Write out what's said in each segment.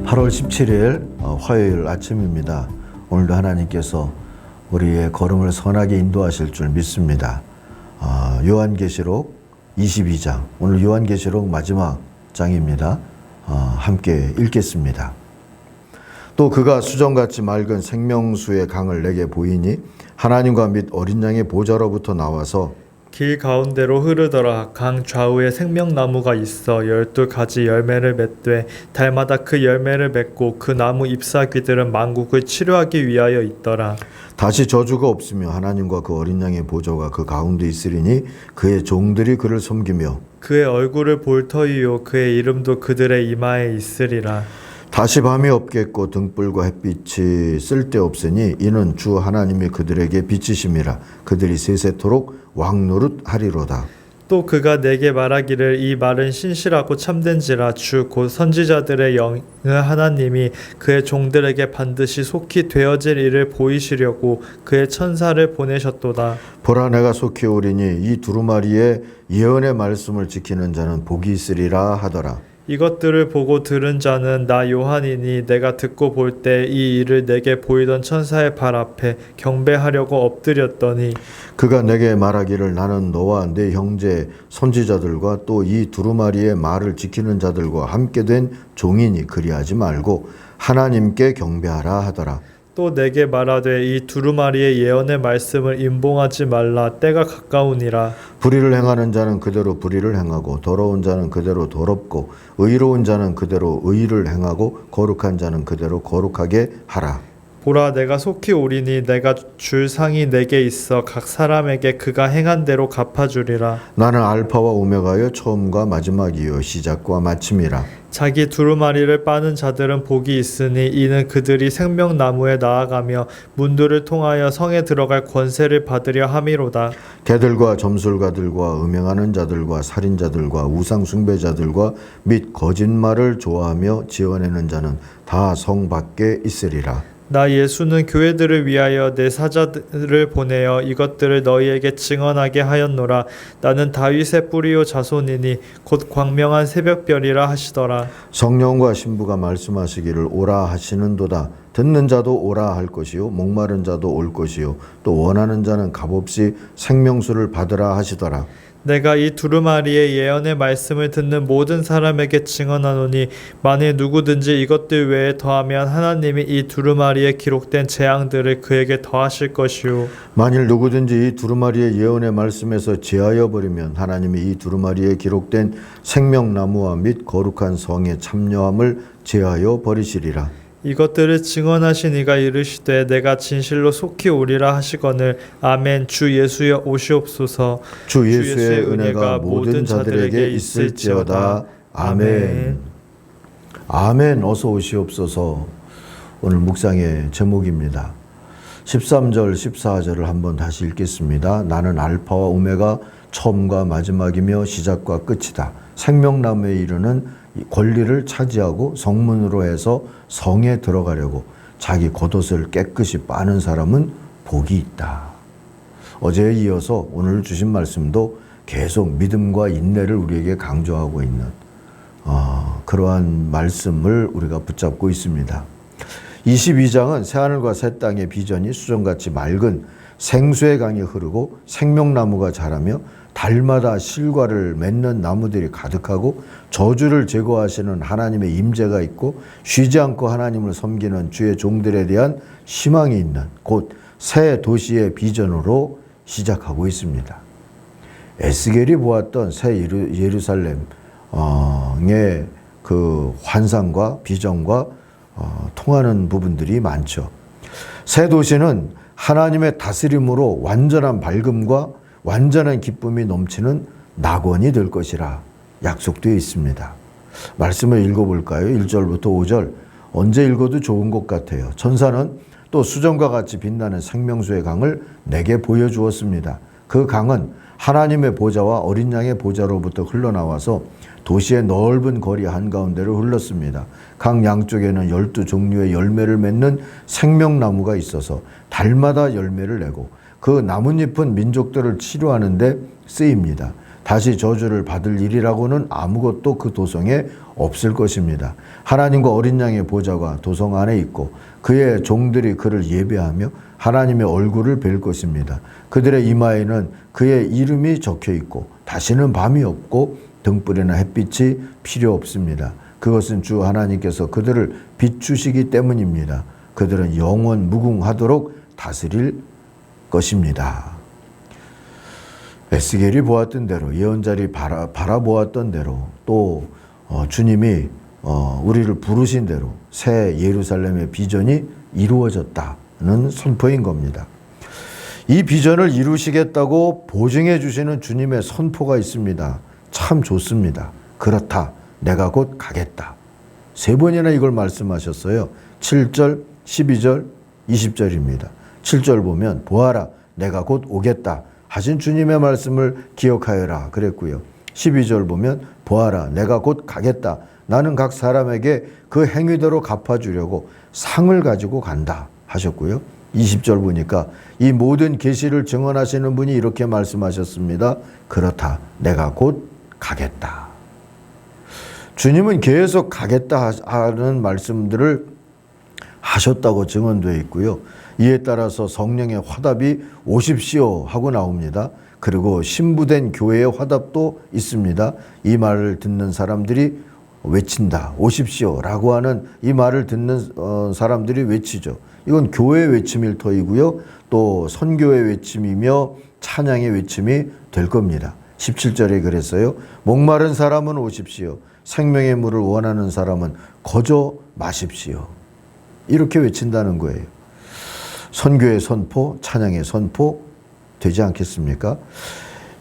8월 17일 화요일 아침입니다. 오늘도 하나님께서 우리의 걸음을 선하게 인도하실 줄 믿습니다. 요한계시록 22장, 오늘 요한계시록 마지막 장입니다. 함께 읽겠습니다. 또 그가 수정같이 맑은 생명수의 강을 내게 보이니 하나님과 및 어린 양의 보좌로부터 나와서 길 가운데로 흐르더라. 강 좌우에 생명나무가 있어 12가지 열매를 맺되 달마다 그 열매를 맺고 그 나무 잎사귀들은 만국을 치료하기 위하여 있더라. 다시 저주가 없으며 하나님과 그 어린 양의 보좌가 그 가운데 있으리니 그의 종들이 그를 섬기며 그의 얼굴을 볼 터이요 그의 이름도 그들의 이마에 있으리라. 다시 밤이 없겠고 등불과 햇빛이 쓸데없으니 이는 주 하나님이 그들에게 빛이심이라. 그들이 세세토록 왕노릇 하리로다. 또 그가 내게 말하기를 이 말은 신실하고 참된지라. 주 곧 선지자들의 영의 하나님이 그의 종들에게 반드시 속히 되어질 일을 보이시려고 그의 천사를 보내셨도다. 보라, 내가 속히 오리니 이 두루마리의 예언의 말씀을 지키는 자는 복이 있으리라 하더라. 이것들을 보고 들은 자는 나 요한이니 내가 듣고 볼 때 이 일을 내게 보이던 천사의 발 앞에 경배하려고 엎드렸더니 그가 내게 말하기를 나는 너와 네 형제 선지자들과 또 이 두루마리의 말을 지키는 자들과 함께 된 종이니 그리하지 말고 하나님께 경배하라 하더라. 또 내게 말하되 이 두루마리의 예언의 말씀을 임봉하지 말라. 때가 가까우니라. 불의를 행하는 자는 그대로 불의를 행하고 더러운 자는 그대로 더럽고 의로운 자는 그대로 의를 행하고 거룩한 자는 그대로 거룩하게 하라. 보라, 내가 속히 오리니 내가 줄 상이 내게 있어 각 사람에게 그가 행한 대로 갚아주리라. 나는 알파와 오메가여 처음과 마지막이요 시작과 마침이라. 자기 두루마리를 빠는 자들은 복이 있으니 이는 그들이 생명나무에 나아가며 문들을 통하여 성에 들어갈 권세를 받으려 함이로다. 개들과 점술가들과 음행하는 자들과 살인자들과 우상 숭배자들과 및 거짓말을 좋아하며 지어내는 자는 다 성 밖에 있으리라. 나 예수는 교회들을 위하여 내 사자들을 보내어 이것들을 너희에게 증언하게 하였노라. 나는 다윗의 뿌리요 자손이니 곧 광명한 새벽별이라 하시더라. 성령과 신부가 말씀하시기를 오라 하시는도다. 듣는 자도 오라 할 것이요 목마른 자도 올 것이요 또 원하는 자는 값없이 생명수를 받으라 하시더라. 내가 이 두루마리의 예언의 말씀을 듣는 모든 사람에게 증언하노니 만일 누구든지 이것들 외에 더하면 하나님이 이 두루마리에 기록된 재앙들을 그에게 더하실 것이요 만일 누구든지 이 두루마리의 예언의 말씀에서 제하여 버리면 하나님이 이 두루마리에 기록된 생명나무와 및 거룩한 성의 참여함을 제하여 버리시리라. 이것들을 증언하신 이가 이르시되 내가 진실로 속히 오리라 하시거늘 아멘. 주 예수여 오시옵소서. 주 예수의 은혜가 모든 자들에게 있을지어다. 아멘. 아멘. 어서 오시옵소서. 오늘 묵상의 제목입니다. 13절 14절을 한번 다시 읽겠습니다. 나는 알파와 오메가 처음과 마지막이며 시작과 끝이다. 생명나무에 이르는 권리를 차지하고 성문으로 해서 성에 들어가려고 자기 겉옷을 깨끗이 빠는 사람은 복이 있다. 어제에 이어서 오늘 주신 말씀도 계속 믿음과 인내를 우리에게 강조하고 있는 그러한 말씀을 우리가 붙잡고 있습니다. 22장은 새하늘과 새 땅의 비전이 수정같이 맑은 생수의 강이 흐르고 생명나무가 자라며 달마다 실과를 맺는 나무들이 가득하고 저주를 제거하시는 하나님의 임재가 있고 쉬지 않고 하나님을 섬기는 주의 종들에 대한 희망이 있는 곧 새 도시의 비전으로 시작하고 있습니다. 에스겔이 보았던 새 예루살렘의 그 환상과 비전과 통하는 부분들이 많죠. 새 도시는 하나님의 다스림으로 완전한 밝음과 완전한 기쁨이 넘치는 낙원이 될 것이라 약속되어 있습니다. 말씀을 읽어볼까요? 1절부터 5절. 언제 읽어도 좋은 것 같아요. 천사는 또 수정과 같이 빛나는 생명수의 강을 내게 보여주었습니다. 그 강은 하나님의 보좌와 어린 양의 보좌로부터 흘러나와서 도시의 넓은 거리 한가운데를 흘렀습니다. 강 양쪽에는 12종류의 열매를 맺는 생명나무가 있어서 달마다 열매를 내고 그 나뭇잎은 민족들을 치료하는 데 쓰입니다. 다시 저주를 받을 일이라고는 아무것도 그 도성에 없을 것입니다. 하나님과 어린 양의 보좌가 도성 안에 있고 그의 종들이 그를 예배하며 하나님의 얼굴을 뵐 것입니다. 그들의 이마에는 그의 이름이 적혀 있고 다시는 밤이 없고 등불이나 햇빛이 필요 없습니다. 그것은 주 하나님께서 그들을 비추시기 때문입니다. 그들은 영원 무궁하도록 다스릴 것입니다. 에스겔이 보았던 대로, 예언자들이 바라보았던 대로, 또 주님이 우리를 부르신 대로 새 예루살렘의 비전이 이루어졌다는 선포인 겁니다. 이 비전을 이루시겠다고 보증해 주시는 주님의 선포가 있습니다. 참 좋습니다. 그렇다. 내가 곧 가겠다. 3번이나 이걸 말씀하셨어요. 7절, 12절, 20절입니다. 7절 보면 보아라 내가 곧 오겠다 하신 주님의 말씀을 기억하여라 그랬고요. 12절 보면 보아라 내가 곧 가겠다. 나는 각 사람에게 그 행위대로 갚아주려고 상을 가지고 간다 하셨고요. 20절 보니까 이 모든 계시를 증언하시는 분이 이렇게 말씀하셨습니다. 그렇다. 내가 곧 가겠다. 주님은 계속 가겠다 하는 말씀들을 하셨다고 증언되어 있고요. 이에 따라서 성령의 화답이 오십시오 하고 나옵니다. 그리고 신부된 교회의 화답도 있습니다. 이 말을 듣는 사람들이 외친다. 오십시오 라고 하는 이 말을 듣는 사람들이 외치죠. 이건 교회의 외침일 터이고요. 또 선교의 외침이며 찬양의 외침이 될 겁니다. 17절에 그랬어요. 목마른 사람은 오십시오. 생명의 물을 원하는 사람은 거저 마십시오. 이렇게 외친다는 거예요. 선교의 선포, 찬양의 선포 되지 않겠습니까?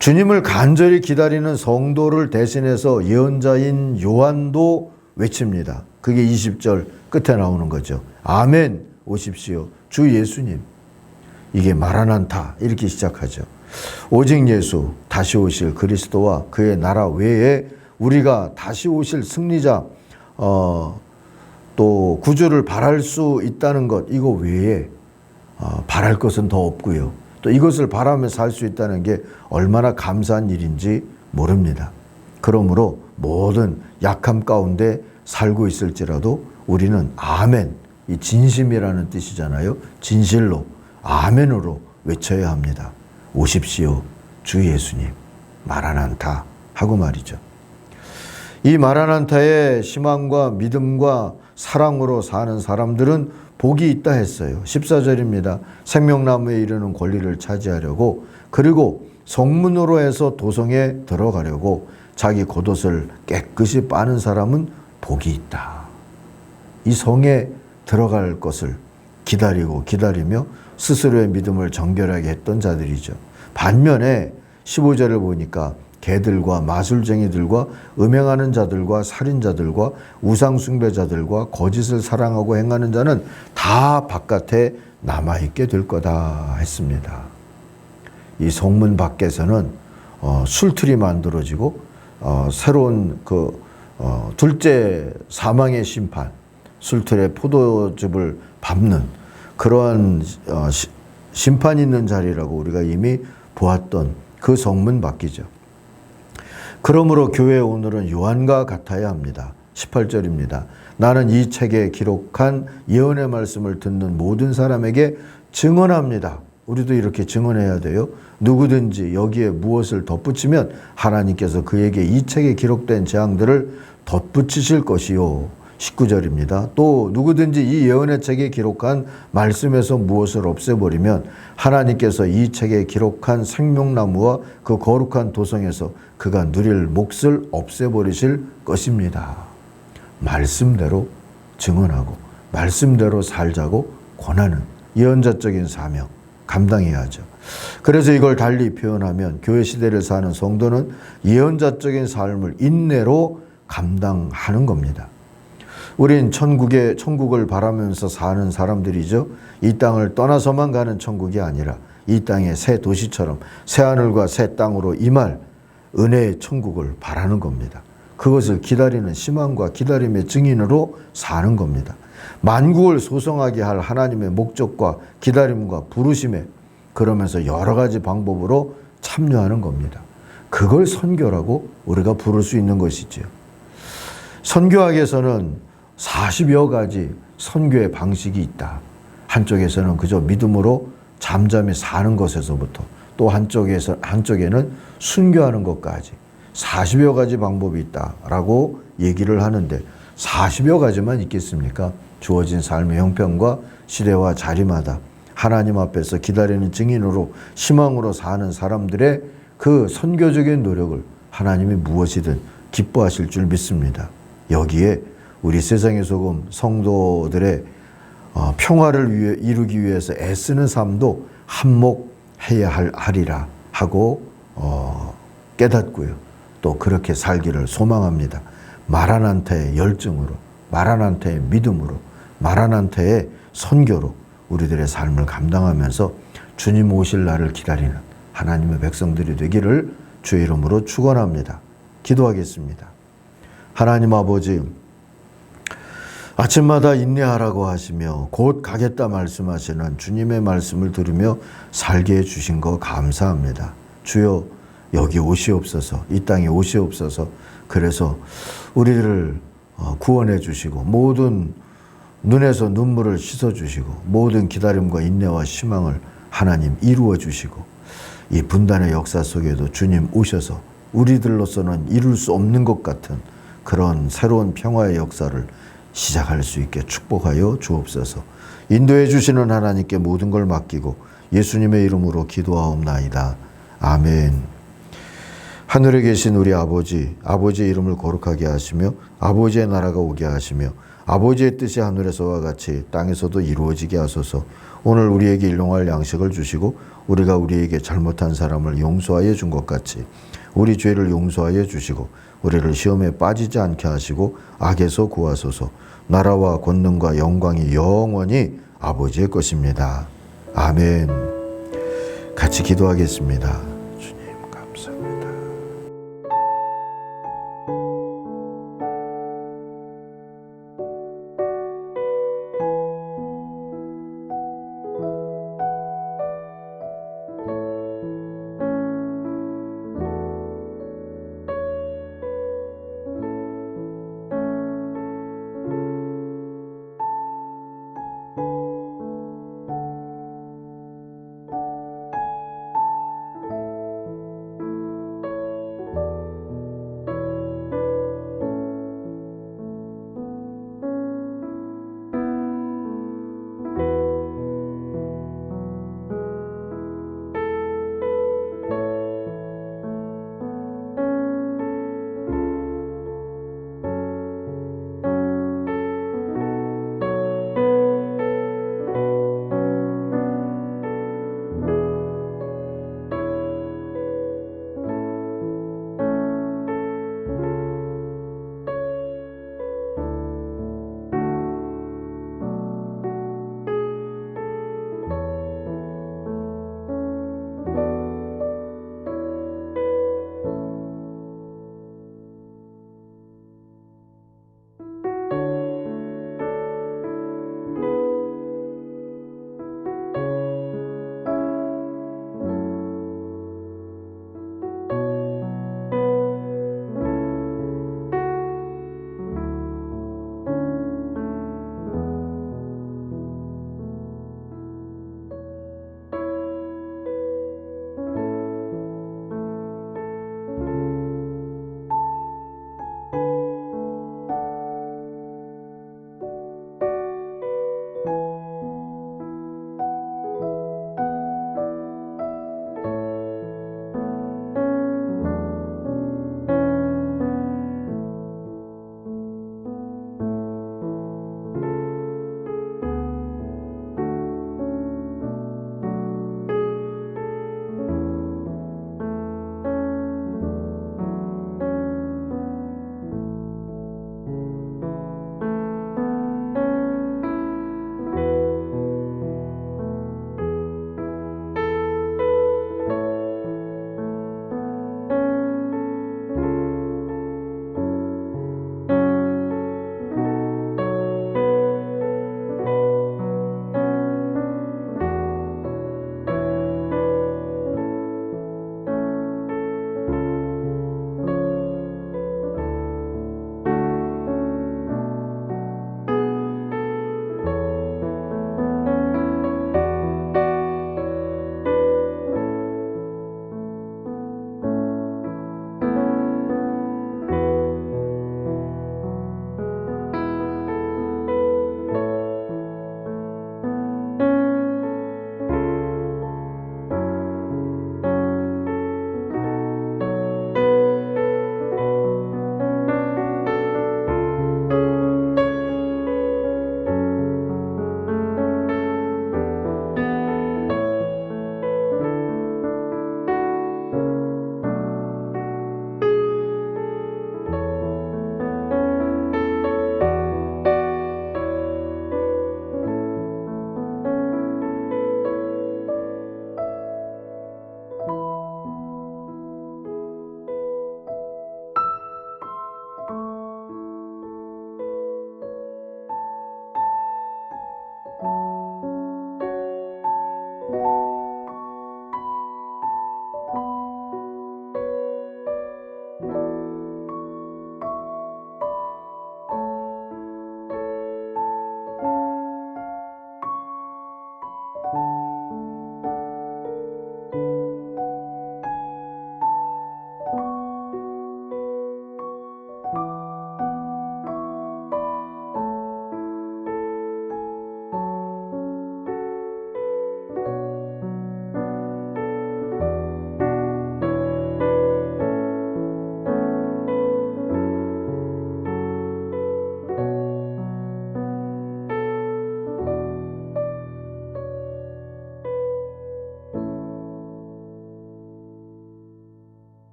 주님을 간절히 기다리는 성도를 대신해서 예언자인 요한도 외칩니다. 그게 20절 끝에 나오는 거죠. 아멘 오십시오. 주 예수님. 이게 마라난타 이렇게 시작하죠. 오직 예수 다시 오실 그리스도와 그의 나라 외에 우리가 다시 오실 승리자 또 구주를 바랄 수 있다는 것 이거 외에 바랄 것은 더 없고요. 또 이것을 바라며 살 수 있다는 게 얼마나 감사한 일인지 모릅니다. 그러므로 모든 약함 가운데 살고 있을지라도 우리는 아멘, 이 진심이라는 뜻이잖아요. 진실로 아멘으로 외쳐야 합니다. 오십시오 주 예수님 마라난타 하고 말이죠. 이 마라난타의 희망과 믿음과 사랑으로 사는 사람들은 복이 있다 했어요. 14절입니다. 생명나무에 이르는 권리를 차지하려고 그리고 성문으로 해서 도성에 들어가려고 자기 겉옷을 깨끗이 빠는 사람은 복이 있다. 이 성에 들어갈 것을 기다리며 스스로의 믿음을 정결하게 했던 자들이죠. 반면에 15절을 보니까 개들과 마술쟁이들과 음행하는 자들과 살인자들과 우상숭배자들과 거짓을 사랑하고 행하는 자는 다 바깥에 남아있게 될 거다 했습니다. 이 성문 밖에서는 술틀이 만들어지고 새로운 둘째 사망의 심판, 술틀에 포도즙을 밟는 그러한 심판이 있는 자리라고 우리가 이미 보았던 그 성문 밖이죠. 그러므로 교회 오늘은 요한과 같아야 합니다. 18절입니다. 나는 이 책에 기록한 예언의 말씀을 듣는 모든 사람에게 증언합니다. 우리도 이렇게 증언해야 돼요. 누구든지 여기에 무엇을 덧붙이면 하나님께서 그에게 이 책에 기록된 재앙들을 덧붙이실 것이요. 19절입니다. 또 누구든지 이 예언의 책에 기록한 말씀에서 무엇을 없애버리면 하나님께서 이 책에 기록한 생명나무와 그 거룩한 도성에서 그가 누릴 몫을 없애버리실 것입니다. 말씀대로 증언하고 말씀대로 살자고 권하는 예언자적인 사명 감당해야죠. 그래서 이걸 달리 표현하면 교회 시대를 사는 성도는 예언자적인 삶을 인내로 감당하는 겁니다. 우린 천국을 바라면서 사는 사람들이죠. 이 땅을 떠나서만 가는 천국이 아니라 이 땅의 새 도시처럼 새 하늘과 새 땅으로 임할 은혜의 천국을 바라는 겁니다. 그것을 기다리는 희망과 기다림의 증인으로 사는 겁니다. 만국을 소성하게 할 하나님의 목적과 기다림과 부르심에 그러면서 여러 가지 방법으로 참여하는 겁니다. 그걸 선교라고 우리가 부를 수 있는 것이지요. 선교학에서는 40여 가지 선교의 방식이 있다. 한쪽에서는 그저 믿음으로 잠잠히 사는 것에서부터 또 한쪽에는 순교하는 것까지 40여 가지 방법이 있다라고 얘기를 하는데 40여 가지만 있겠습니까? 주어진 삶의 형편과 시대와 자리마다 하나님 앞에서 기다리는 증인으로 희망으로 사는 사람들의 그 선교적인 노력을 하나님이 무엇이든 기뻐하실 줄 믿습니다. 여기에 우리 세상의 소금 성도들의 평화를 이루기 위해서 애쓰는 삶도 한몫해야 하리라 하고 깨닫고요. 또 그렇게 살기를 소망합니다. 마라난타의 열정으로, 마라난타의 믿음으로, 마라난타의 선교로 우리들의 삶을 감당하면서 주님 오실 날을 기다리는 하나님의 백성들이 되기를 주의 이름으로 축원합니다. 기도하겠습니다. 하나님 아버지, 아침마다 인내하라고 하시며 곧 가겠다 말씀하시는 주님의 말씀을 들으며 살게 해주신 거 감사합니다. 주여 여기 오시옵소서, 이 땅에 오시옵소서. 그래서 우리를 구원해 주시고 모든 눈에서 눈물을 씻어 주시고 모든 기다림과 인내와 희망을 하나님 이루어 주시고 이 분단의 역사 속에도 주님 오셔서 우리들로서는 이룰 수 없는 것 같은 그런 새로운 평화의 역사를 시작할 수 있게 축복하여 주옵소서. 인도해 주시는 하나님께 모든 걸 맡기고 예수님의 이름으로 기도하옵나이다. 아멘. 하늘에 계신 우리 아버지, 아버지의 이름을 거룩하게 하시며 아버지의 나라가 오게 하시며 아버지의 뜻이 하늘에서와 같이 땅에서도 이루어지게 하소서. 오늘 우리에게 일용할 양식을 주시고 우리가 우리에게 잘못한 사람을 용서하여 준 것 같이 우리 죄를 용서하여 주시고 우리를 시험에 빠지지 않게 하시고 악에서 구하소서. 나라와 권능과 영광이 영원히 아버지의 것입니다. 아멘. 같이 기도하겠습니다.